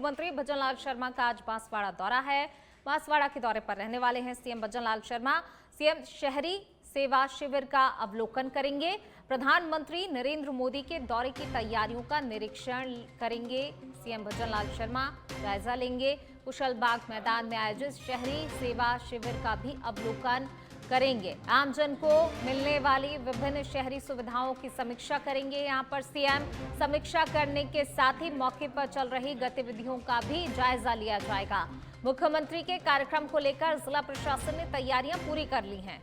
मुख्यमंत्री भजनलाल शर्मा का आज बांसवाड़ा दौरा है। बांसवाड़ा के दौरे पर रहने वाले हैं सीएम भजनलाल शर्मा। सीएम शहरी सेवा शिविर का अवलोकन करेंगे। प्रधानमंत्री नरेंद्र मोदी के दौरे की तैयारियों का निरीक्षण करेंगे। सीएम भजनलाल शर्मा जायजा लेंगे। कुशल बाग मैदान में आयोजित शहरी सेवा शिविर का भी अवलोकन करेंगे। आमजन को मिलने वाली विभिन्न शहरी सुविधाओं की समीक्षा करेंगे। यहां पर सीएम समीक्षा करने के साथ ही मौके पर चल रही गतिविधियों का भी जायजा लिया जाएगा। मुख्यमंत्री के कार्यक्रम को लेकर जिला प्रशासन ने तैयारियां पूरी कर ली हैं।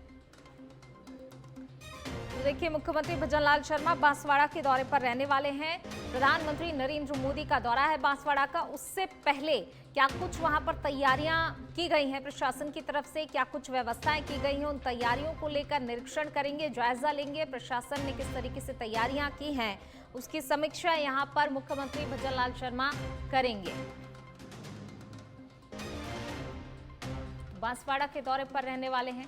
देखिए, मुख्यमंत्री भजनलाल शर्मा बांसवाड़ा के दौरे पर रहने वाले हैं। प्रधानमंत्री नरेंद्र मोदी का दौरा है बांसवाड़ा का। उससे पहले क्या कुछ वहां पर तैयारियां की गई हैं प्रशासन की तरफ से, क्या कुछ व्यवस्थाएं की गई हैं, उन तैयारियों को लेकर निरीक्षण करेंगे, जायजा लेंगे। प्रशासन ने किस तरीके से तैयारियां की हैं उसकी समीक्षा यहां पर मुख्यमंत्री भजनलाल शर्मा करेंगे। बांसवाड़ा के दौरे पर रहने वाले हैं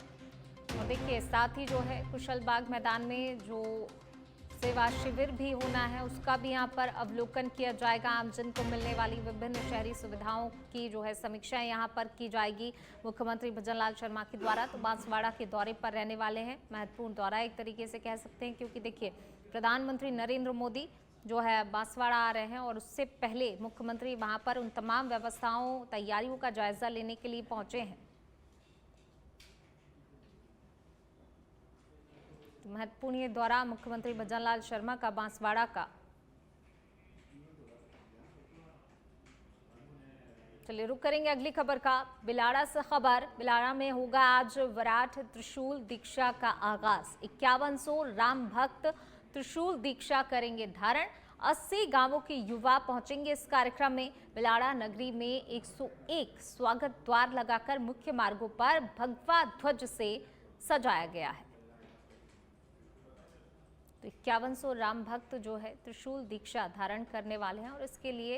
और देखिए साथ ही जो है कुशल बाग मैदान में जो सेवा शिविर भी होना है उसका भी यहाँ पर अवलोकन किया जाएगा। आमजन को मिलने वाली विभिन्न शहरी सुविधाओं की जो है समीक्षा यहाँ पर की जाएगी मुख्यमंत्री भजनलाल शर्मा के द्वारा। तो बांसवाड़ा के दौरे पर रहने वाले हैं, महत्वपूर्ण दौरा एक तरीके से कह सकते हैं, क्योंकि देखिए प्रधानमंत्री नरेंद्र मोदी जो है बांसवाड़ा आ रहे हैं और उससे पहले मुख्यमंत्री वहाँ पर उन तमाम व्यवस्थाओं तैयारियों का जायजा लेने के लिए पहुंचे हैं। महत्वपूर्ण ये दौरा मुख्यमंत्री भजनलाल शर्मा का बांसवाड़ा का। चलिए रुक करेंगे अगली खबर का। बिलाड़ा से खबर। बिलाड़ा में होगा आज विराट त्रिशूल दीक्षा का आगाज। 5100 राम भक्त त्रिशूल दीक्षा करेंगे धारण। 80 गांवों के युवा पहुंचेंगे इस कार्यक्रम में। बिलाड़ा नगरी में 101 स्वागत द्वार लगाकर मुख्य मार्गों पर भगवा ध्वज से सजाया गया है। तो 5100 राम भक्त जो है त्रिशूल दीक्षा धारण करने वाले हैं और इसके लिए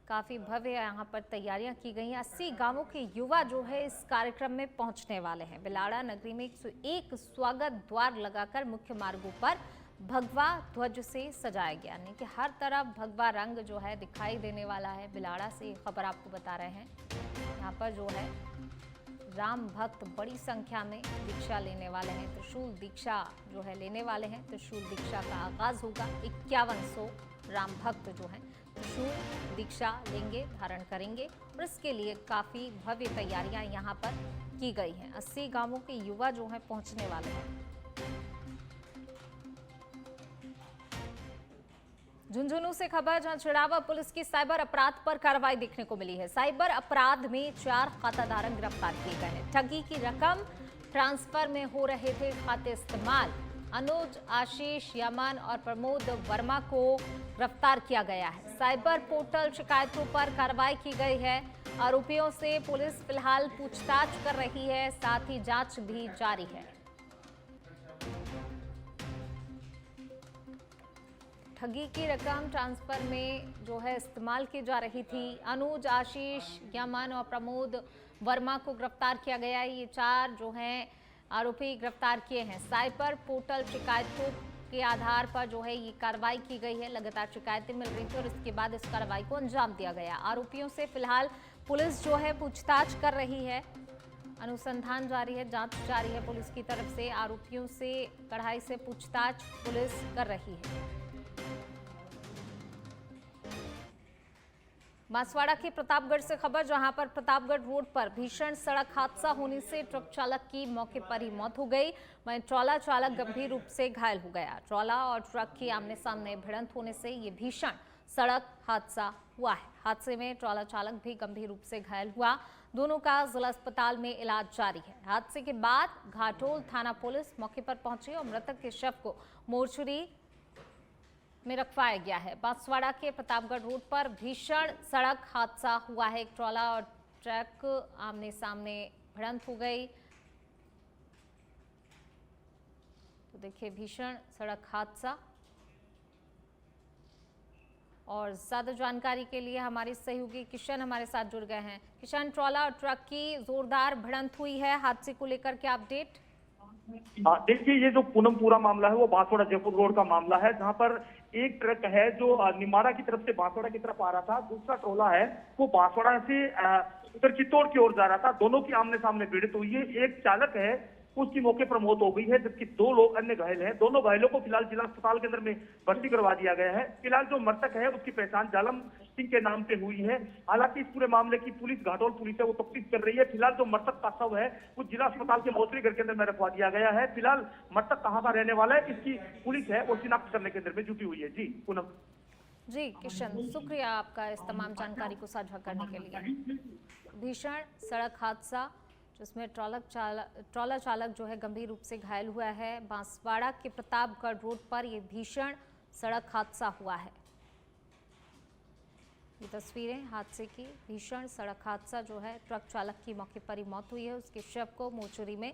काफ़ी भव्य यहाँ पर तैयारियां की गई हैं। 80 गांवों के युवा जो है इस कार्यक्रम में पहुंचने वाले हैं। बिलाड़ा नगरी में 101 स्वागत द्वार लगाकर मुख्य मार्गों पर भगवा ध्वज से सजाया गया, यानी कि हर तरफ भगवा रंग जो है दिखाई देने वाला है। बिलाड़ा से खबर आपको बता रहे हैं। यहाँ पर जो है राम भक्त बड़ी संख्या में दीक्षा लेने वाले हैं। त्रिशूल दीक्षा जो है लेने वाले हैं। त्रिशूल दीक्षा का आगाज होगा। 5100 राम भक्त जो हैं त्रिशूल दीक्षा लेंगे, धारण करेंगे और इसके लिए काफ़ी भव्य तैयारियां यहाँ पर की गई हैं। 80 गांवों के युवा जो हैं पहुंचने वाले हैं। झुंझुनू से खबर, जहां चिड़ावा पुलिस की साइबर अपराध पर कार्रवाई देखने को मिली है। साइबर अपराध में 4 खाताधारक गिरफ्तार किए गए हैं। ठगी की रकम ट्रांसफर में हो रहे थे खाते इस्तेमाल। अनुज, आशीष, यमन और प्रमोद वर्मा को गिरफ्तार किया गया है। साइबर पोर्टल शिकायतों पर कार्रवाई की गई है। आरोपियों से पुलिस फिलहाल पूछताछ कर रही है, साथ ही जांच भी जारी है। ठगी की रकम ट्रांसफर में जो है इस्तेमाल की जा रही थी। अनुज, आशीष, यमन और प्रमोद वर्मा को गिरफ्तार किया गया है। ये 4 जो हैं आरोपी गिरफ्तार किए हैं। साइबर पोर्टल शिकायतों के आधार पर जो है ये कार्रवाई की गई है। लगातार शिकायतें मिल रही थी और इसके बाद इस कार्रवाई को अंजाम दिया गया। आरोपियों से फिलहाल पुलिस जो है पूछताछ कर रही है। अनुसंधान जारी है, जांच जारी है पुलिस की तरफ से। आरोपियों से कड़ाई से पूछताछ पुलिस कर रही है। बांसवाड़ा के प्रतापगढ़ से खबर, जहां पर प्रतापगढ़ रोड पर भीषण सड़क हादसा होने से ट्रक चालक की मौके पर ही मौत हो गई। वहीं ट्रॉला चालक गंभीर रूप से घायल हो गया। ट्रॉला और ट्रक की आमने सामने भिड़ंत होने से ये भीषण सड़क हादसा हुआ है। हादसे में ट्रॉला चालक भी गंभीर रूप से घायल हुआ। दोनों का जिला अस्पताल में इलाज जारी है। हादसे के बाद घाटोल थाना पुलिस मौके पर पहुंची और मृतक के शव को मोर्चरी में रखवाया गया है। बांसवाड़ा के प्रतापगढ़ रोड पर भीषण सड़क हादसा हुआ है। एक ट्रॉला और ट्रक आमने सामने भिड़ंत हो गई। तो देखिए भीषण सड़क हादसा। और ज्यादा जानकारी के लिए हमारे सहयोगी किशन हमारे साथ जुड़ गए हैं। किशन, ट्रॉला और ट्रक की जोरदार भिड़ंत हुई है, हादसे को लेकर क्या अपडेट? देखिए, ये जो पूनमपुरा मामला है वो बांसवाड़ा जयपुर रोड का मामला है, जहां पर एक ट्रक है जो निमाड़ा की तरफ से बांसवाड़ा की तरफ आ रहा था, दूसरा ट्रोला है वो बांसवाड़ा से उधर चित्तौड़ की ओर जा रहा था। दोनों की आमने सामने भिड़ंत हुई है। एक चालक है उसकी मौके पर मौत हो गई है, जबकि 2 लोग अन्य घायल हैं। दोनों घायलों को फिलहाल जिला अस्पताल के अंदर में भर्ती करवा दिया गया है। फिलहाल जो मृतक है उसकी पहचान जालम सिंह के नाम पे हुई है। हालांकि इस पूरे मामले की पुलिस, घाटोल पुलिस है वो तफ्तीश कर रही है। फिलहाल जो मृतक का शव है वो जिला अस्पताल के मोर्चरी घर के अंदर में रखवा दिया गया है। फिलहाल मृतक कहाँ का रहने वाला है इसकी पुलिस है वो शिनाख्त करने के अंदर में जुटी हुई है। जी पूनम। जी किशन, शुक्रिया आपका इस तमाम जानकारी को साझा करने के लिए। भीषण सड़क हादसा जिसमें ट्रॉला चालक जो है गंभीर रूप से घायल हुआ है। बांसवाड़ा के प्रतापगढ़ रोड पर यह भीषण सड़क हादसा हुआ है। ये तस्वीरें हादसे की। भीषण सड़क हादसा जो है, ट्रक चालक की मौके पर ही मौत हुई है, उसके शव को मोर्चरी में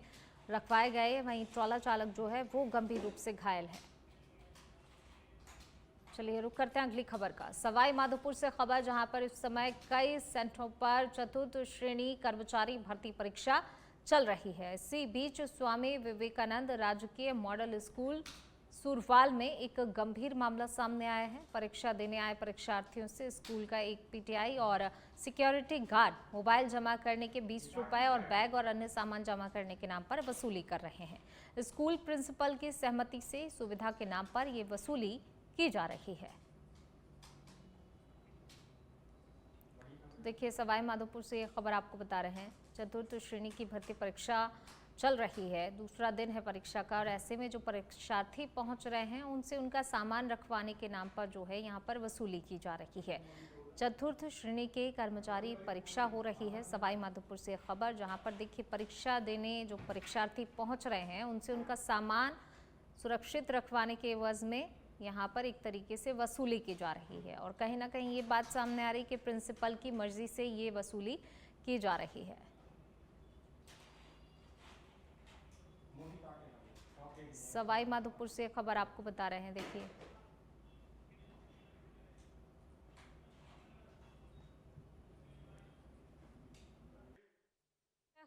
रखवाए गए। वहीं ट्रॉला चालक जो है वो गंभीर रूप से घायल है। चलिए रुक करते हैं अगली खबर का। सवाई माधोपुर से खबर, जहां पर इस समय कई सेंटरों पर चतुर्थ श्रेणी कर्मचारी भर्ती परीक्षा चल रही है। इसी बीच स्वामी विवेकानंद राजकीय मॉडल स्कूल सुरवाल में एक गंभीर मामला सामने आया है। परीक्षा देने आए परीक्षार्थियों से स्कूल का एक पीटीआई और सिक्योरिटी गार्ड मोबाइल जमा करने के 20 रुपए और बैग और अन्य सामान जमा करने के नाम पर वसूली कर रहे हैं। स्कूल प्रिंसिपल की सहमति से सुविधा के नाम पर ये वसूली की जा रही है। देखिए सवाई माधोपुर से ये खबर आपको बता रहे हैं, चतुर्थ श्रेणी की भर्ती परीक्षा चल रही है। दूसरा दिन है परीक्षा का और ऐसे में जो परीक्षार्थी पहुंच रहे हैं उनसे उनका सामान रखवाने के नाम पर जो है यहाँ पर वसूली की जा रही है। चतुर्थ श्रेणी के कर्मचारी परीक्षा हो रही है। सवाई माधोपुर से खबर, जहाँ पर देखिए परीक्षा देने जो परीक्षार्थी पहुँच रहे हैं उनसे उनका सामान सुरक्षित रखवाने के एवज में यहाँ पर एक तरीके से वसूली की जा रही है। और कहीं ना कहीं ये बात सामने आ रही कि प्रिंसिपल की मर्जी से ये वसूली की जा रही है। सवाई माधोपुर से खबर आपको बता रहे हैं। देखिए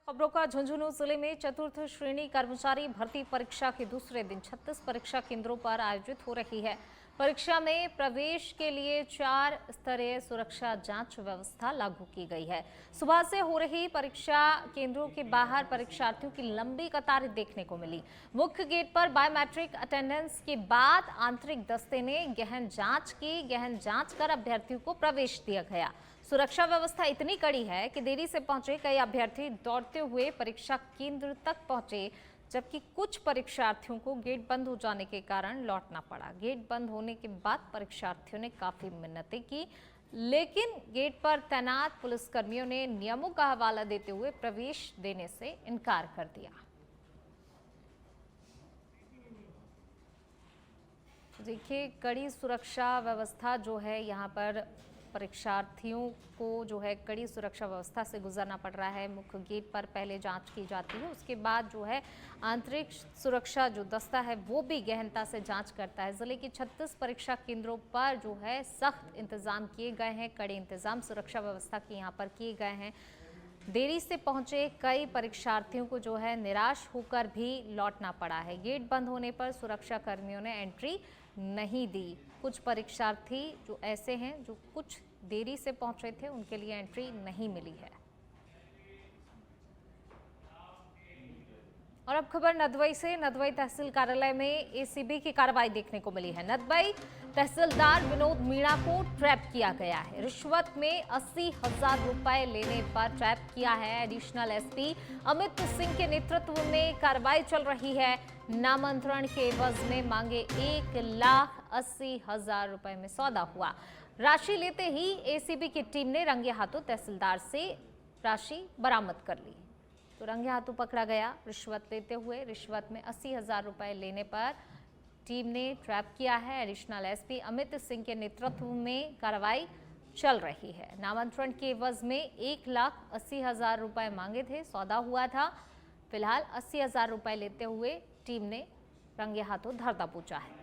खबरों का, झुंझुनू जिले में चतुर्थ श्रेणी कर्मचारी भर्ती परीक्षा के दूसरे दिन 36 परीक्षा केंद्रों पर आयोजित हो रही है। परीक्षा में प्रवेश के लिए 4 स्तरीय सुरक्षा जांच व्यवस्था लागू की गई है। सुबह से हो रही परीक्षा केंद्रों के बाहर परीक्षार्थियों की लंबी कतारें देखने को मिली। मुख्य गेट पर बायोमेट्रिक अटेंडेंस के बाद आंतरिक दस्ते ने गहन जांच की। गहन जांच कर अभ्यर्थियों को प्रवेश दिया गया। सुरक्षा व्यवस्था इतनी कड़ी है कि देरी से पहुंचे कई अभ्यर्थी दौड़ते हुए परीक्षा केंद्र तक पहुंचे, जबकि कुछ परीक्षार्थियों को गेट बंद हो जाने के कारण लौटना पड़ा। गेट बंद होने के बाद परीक्षार्थियों ने काफी मिन्नतें की, लेकिन गेट पर तैनात पुलिसकर्मियों ने नियमों का हवाला देते हुए प्रवेश देने से इनकार कर दिया। देखिए कड़ी सुरक्षा व्यवस्था जो है, यहाँ पर परीक्षार्थियों को जो है कड़ी सुरक्षा व्यवस्था से गुजरना पड़ रहा है। मुख्य गेट पर पहले जांच की जाती है, उसके बाद जो है आंतरिक सुरक्षा जो दस्ता है वो भी गहनता से जांच करता है। जिले की 36 परीक्षा केंद्रों पर जो है सख्त इंतजाम किए गए हैं। कड़े इंतजाम सुरक्षा व्यवस्था के यहाँ पर किए गए हैं। देरी से पहुंचे कई परीक्षार्थियों को जो है निराश होकर भी लौटना पड़ा है। गेट बंद होने पर सुरक्षा कर्मियों ने एंट्री नहीं दी। कुछ परीक्षार्थी जो ऐसे हैं जो कुछ देरी से पहुंचे थे, उनके लिए एंट्री नहीं मिली है। और अब खबर नदवई से। नदवई तहसील कार्यालय में एसीबी की कार्रवाई देखने को मिली है। नदवई तहसीलदार विनोद मीणा को ट्रैप किया गया है। रिश्वत में 80,000 रुपए लेने पर ट्रैप किया है। एडिशनल एसपी अमित सिंह के नेतृत्व में कार्रवाई चल रही है। नामांतरण के एवज में मांगे 1,80,000 रुपए में सौदा हुआ। राशि लेते ही एसीबी की टीम ने रंगे हाथों तहसीलदार से राशि बरामद कर ली। तो रंगे हाथों पकड़ा गया रिश्वत लेते हुए। रिश्वत में 80,000 रुपए लेने पर टीम ने ट्रैप किया है। एडिशनल एसपी अमित सिंह के नेतृत्व में कार्रवाई चल रही है। नामांतरण के एवज में 1,80,000 रुपए मांगे थे, सौदा हुआ था। फिलहाल 80,000 रुपए लेते हुए टीम ने रंगे हाथों धर दबोचा है।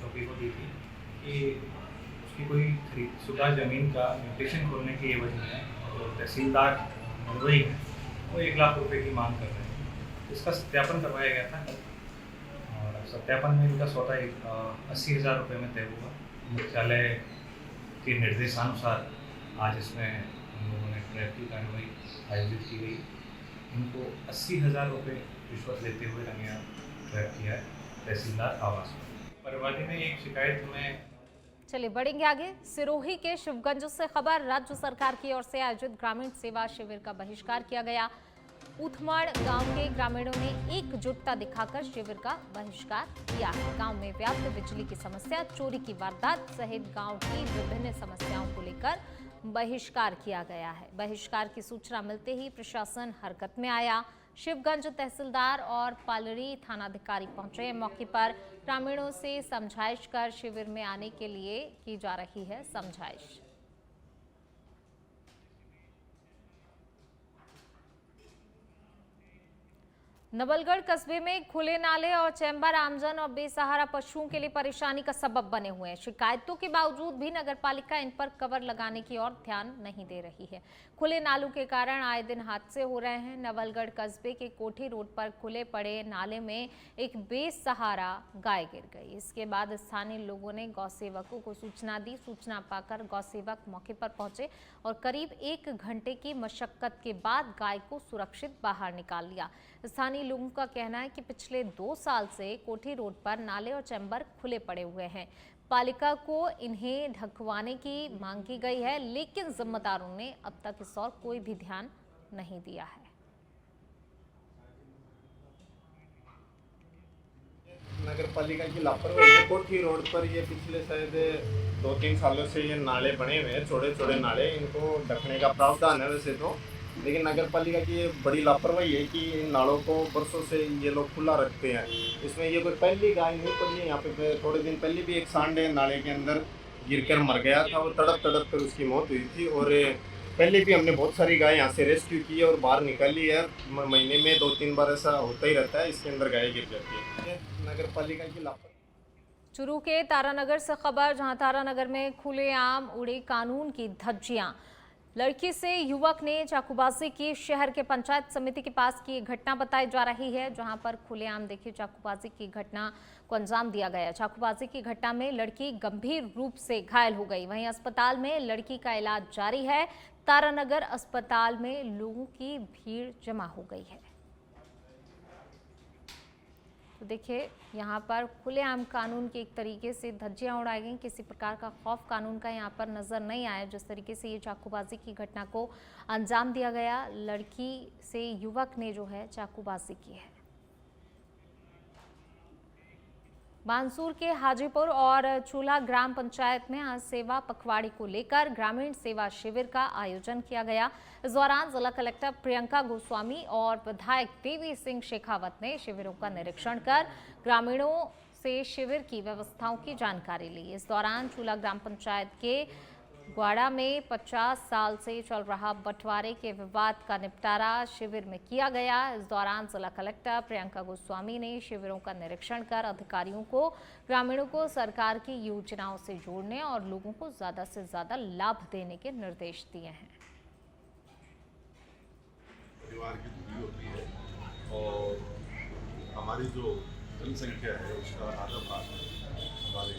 चौकी को दी थी कि उसकी कोई शुदा जमीन का म्यूटेशन खोलने की एवज में तो तहसीलदार नदवई है वो 1 लाख रुपए की मांग कर रहे हैं। इसका सत्यापन करवाया गया था कल, और सत्यापन में इनका सौदा 80,000 रुपये में तय हुआ। मुख्यालय के निर्देशानुसार आज इसमें हम लोगों ने ट्रैप की कार्रवाई आयोजित की गई। इनको 80,000 रुपये रिश्वत लेते हुए हमें यहाँ ट्रैप किया है तहसीलदार आवास पर। परिवादी ने एक शिकायत में। चलिए बढ़ेंगे आगे। सिरोही के शिवगंज से खबर, राज्य सरकार की ओर से आयोजित ग्रामीण सेवा शिविर का बहिष्कार किया गया। उथमड़ गांव के ग्रामीणों ने एकजुटता दिखाकर शिविर का बहिष्कार किया है। गांव में व्याप्त बिजली की समस्या, चोरी की वारदात सहित गांव की विभिन्न समस्याओं को लेकर बहिष्कार किया गया है। बहिष्कार की सूचना मिलते ही प्रशासन हरकत में आया। शिवगंज तहसीलदार और पालड़ी थानाधिकारी पहुंचे। मौके पर ग्रामीणों से समझाइश कर शिविर में आने के लिए की जा रही है समझाइश। नवलगढ़ कस्बे में खुले नाले और चैम्बर आमजन और बेसहारा पशुओं के लिए परेशानी का सबब बने हुए हैं। शिकायतों के बावजूद भी नगरपालिका इन पर कवर लगाने की ओर ध्यान नहीं दे रही है। खुले नालों के कारण आए दिन हादसे हो रहे हैं। नवलगढ़ कस्बे के कोठी रोड पर खुले पड़े नाले में एक बेसहारा गाय गिर गई। इसके बाद स्थानीय लोगों ने गौसेवकों को सूचना दी। सूचना पाकर गौसेवक मौके पर पहुंचे और करीब 1 घंटे की मशक्कत के बाद गाय को सुरक्षित बाहर निकाल लिया। स्थानीय लोगों का कहना है कि पिछले 2 साल से कोठी रोड पर नाले और चैम्बर खुले पड़े हुए हैं। पालिका को इन्हें ढकवाने की मांग की गई है, लेकिन जिम्मेदारों ने अब तक इस ओर कोई भी ध्यान नहीं दिया है। नगर पालिका की लापरवाही है। कोठी रोड पर ये पिछले शायद 2-3 सालों से ये नाले बने हुए हैं, छोटे छोटे नाले। इनको ढकने का प्रावधान है वैसे तो, लेकिन नगर पालिका की ये बड़ी लापरवाही है कि इन नालों को बरसों से ये लोग खुला रखते हैं। इसमें ये कोई पहली गाय नहीं पड़ी है। यहाँ पे थोड़े दिन पहले भी एक सांड नाले के अंदर गिरकर मर गया था। वो तड़प तड़प कर उसकी मौत हुई थी। और पहले भी हमने बहुत सारी गाय यहाँ से रेस्क्यू की है और बाहर निकाली है। महीने में 2-3 बार ऐसा होता ही रहता है, इसके अंदर गाय गिर जाती है। नगर पालिका की लापरवाही। चुरू के तारानगर से खबर, जहां तारानगर में खुलेआम उड़े कानून की धज्जियां। लड़की से युवक ने चाकूबाजी की। शहर के पंचायत समिति के पास की घटना बताई जा रही है, जहां पर खुलेआम देखिए चाकूबाजी की घटना को अंजाम दिया गया। चाकूबाजी की घटना में लड़की गंभीर रूप से घायल हो गई। वहीं अस्पताल में लड़की का इलाज जारी है। तारानगर अस्पताल में लोगों की भीड़ जमा हो गई है। तो देखिए यहाँ पर खुलेआम कानून की एक तरीके से धज्जियां उड़ाई गई। किसी प्रकार का खौफ कानून का यहाँ पर नजर नहीं आया। जिस तरीके से ये चाकूबाजी की घटना को अंजाम दिया गया, लड़की से युवक ने जो है चाकूबाजी की है। बानसूर के हाजीपुर और चूल्हा ग्राम पंचायत में आज सेवा पखवाड़ी को लेकर ग्रामीण सेवा शिविर का आयोजन किया गया। इस दौरान जिला कलेक्टर प्रियंका गोस्वामी और विधायक देवी सिंह शेखावत ने शिविरों का निरीक्षण कर ग्रामीणों से शिविर की व्यवस्थाओं की जानकारी ली। इस दौरान चूल्हा ग्राम पंचायत के ग्वाड़ा में 50 साल से चल रहा बंटवारे के विवाद का निपटारा शिविर में किया गया। इस दौरान जिला कलेक्टर प्रियंका गोस्वामी ने शिविरों का निरीक्षण कर अधिकारियों को ग्रामीणों को सरकार की योजनाओं से जोड़ने और लोगों को ज्यादा से ज्यादा लाभ देने के निर्देश दिए हैं। परिवार की दूरी होती है और हमारी जो जनसंख्या है उसका आधा भाग हमारे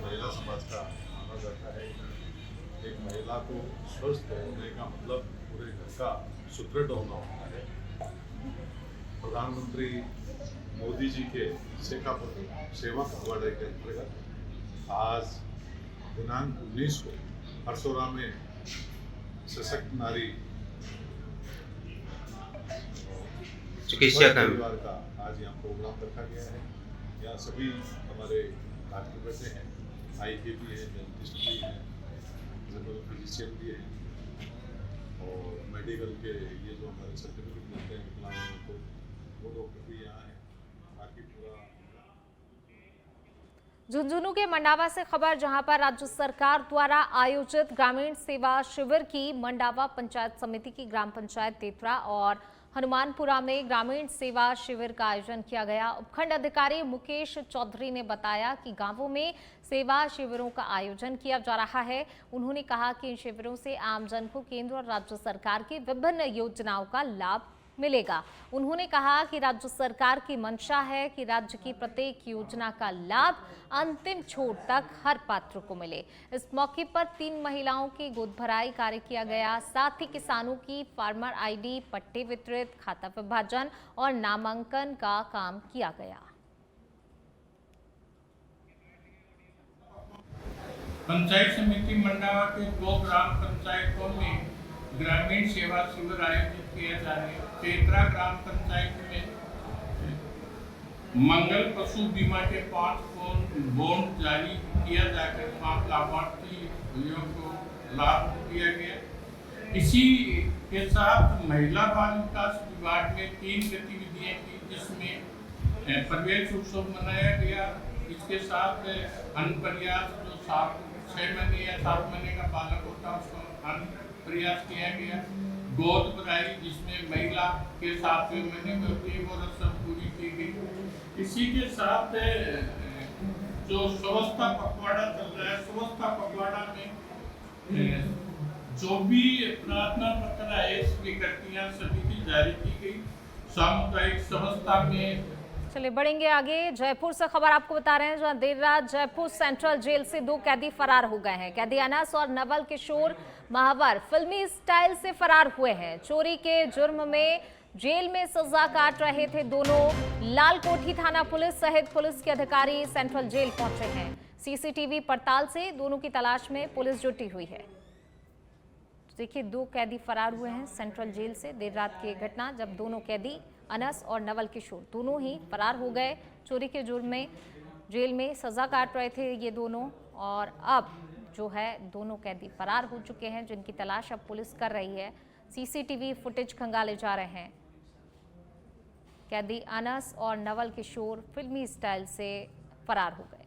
महिला समाज का माना जाता है। एक महिला को स्वस्थ होने का मतलब पूरे घर का सुदृढ़ होना होता है। प्रधानमंत्री मोदी जी के सेवा पखवाड़े के अंतर्गत आज दिनांक 19 को हरसोरा में सशक्त नारी चिकित्सा परिवार का आज यहाँ प्रोग्राम रखा गया है। यहाँ सभी हमारे डॉक्टर बैठे हैं, आईके भी है, डेंटिस्ट भी है, जनरल फिजिशियन भी है और मेडिकल के ये जो हमारे सर्टिफिकेट मिलते हैं विकलांगों को, वो डॉक्टर भी यहाँ हैं। बाकी पूरा झुंझुनू के मंडावा से खबर, जहां पर राज्य सरकार द्वारा आयोजित ग्रामीण सेवा शिविर की मंडावा पंचायत समिति की ग्राम पंचायत तेतरा और हनुमानपुरा में ग्रामीण सेवा शिविर का आयोजन किया गया। उपखंड अधिकारी मुकेश चौधरी ने बताया कि गांवों में सेवा शिविरों का आयोजन किया जा रहा है। उन्होंने कहा कि इन शिविरों से आमजन को केंद्र और राज्य सरकार की विभिन्न योजनाओं का लाभ मिलेगा। उन्होंने कहा कि राज्य सरकार की मंशा है कि राज्य की प्रत्येक योजना का लाभ अंतिम छोर तक हर पात्र को मिले। इस मौके पर 3 महिलाओं की गोद भराई कार्य किया गया। साथ ही किसानों की फार्मर आईडी, पट्टे वितरित, खाता विभाजन और नामांकन का काम किया गया। पंचायत समिति मंडावा के 2 ग्राम पंचायतों में ग्रामीण सेवा शिविर आयोजित किए जा रहे हैं। तेतरा ग्राम पंचायत में मंगल पशु बीमा के 5 बॉन्ड जारी किया जाकर 5 लाभार्थियों को लाभ दिया गया। इसी के साथ महिला बाल विकास विभाग में 3 गतिविधियां की, जिसमें प्रवेश उत्सव मनाया गया। इसके साथ अन्न प्रयास जो 6 महीने या 7 महीने का बालक होता है उसको अन्न प्रयास किया गया। गोद भराई जिसमें महिला के 7वें महीने में होती है वो रस्म पूरी की गई। इसी के साथ जो स्वच्छता पखवाड़ा चल रहा है, स्वच्छता पखवाड़ा में जो भी प्रार्थना पत्र है स्वीकृतियां सभी की जारी की गई। सामुदायिक स्वच्छता में चलिए बढ़ेंगे आगे। जयपुर से खबर आपको बता रहे हैं, जहां देर रात जयपुर सेंट्रल जेल से 2 कैदी फरार हो गए हैं। कैदी अनस और नवल किशोर महावर फिल्मी स्टाइल से फरार हुए हैं। चोरी के जुर्म में जेल में सजा काट रहे थे दोनों। लालकोठी थाना पुलिस सहित पुलिस के अधिकारी सेंट्रल जेल पहुंचे हैं। सीसीटीवी पड़ताल से दोनों की तलाश में पुलिस जुटी हुई है। देखिए 2 कैदी फरार हुए हैं सेंट्रल जेल से। देर रात की घटना जब दोनों कैदी अनस और नवल किशोर दोनों ही फरार हो गए। चोरी के जुर्म में जेल में सजा काट रहे थे ये दोनों, और अब जो है दोनों कैदी फरार हो चुके हैं, जिनकी तलाश अब पुलिस कर रही है। सीसीटीवी फुटेज खंगाले जा रहे हैं। कैदी अनस और नवल किशोर फिल्मी स्टाइल से फरार हो गए।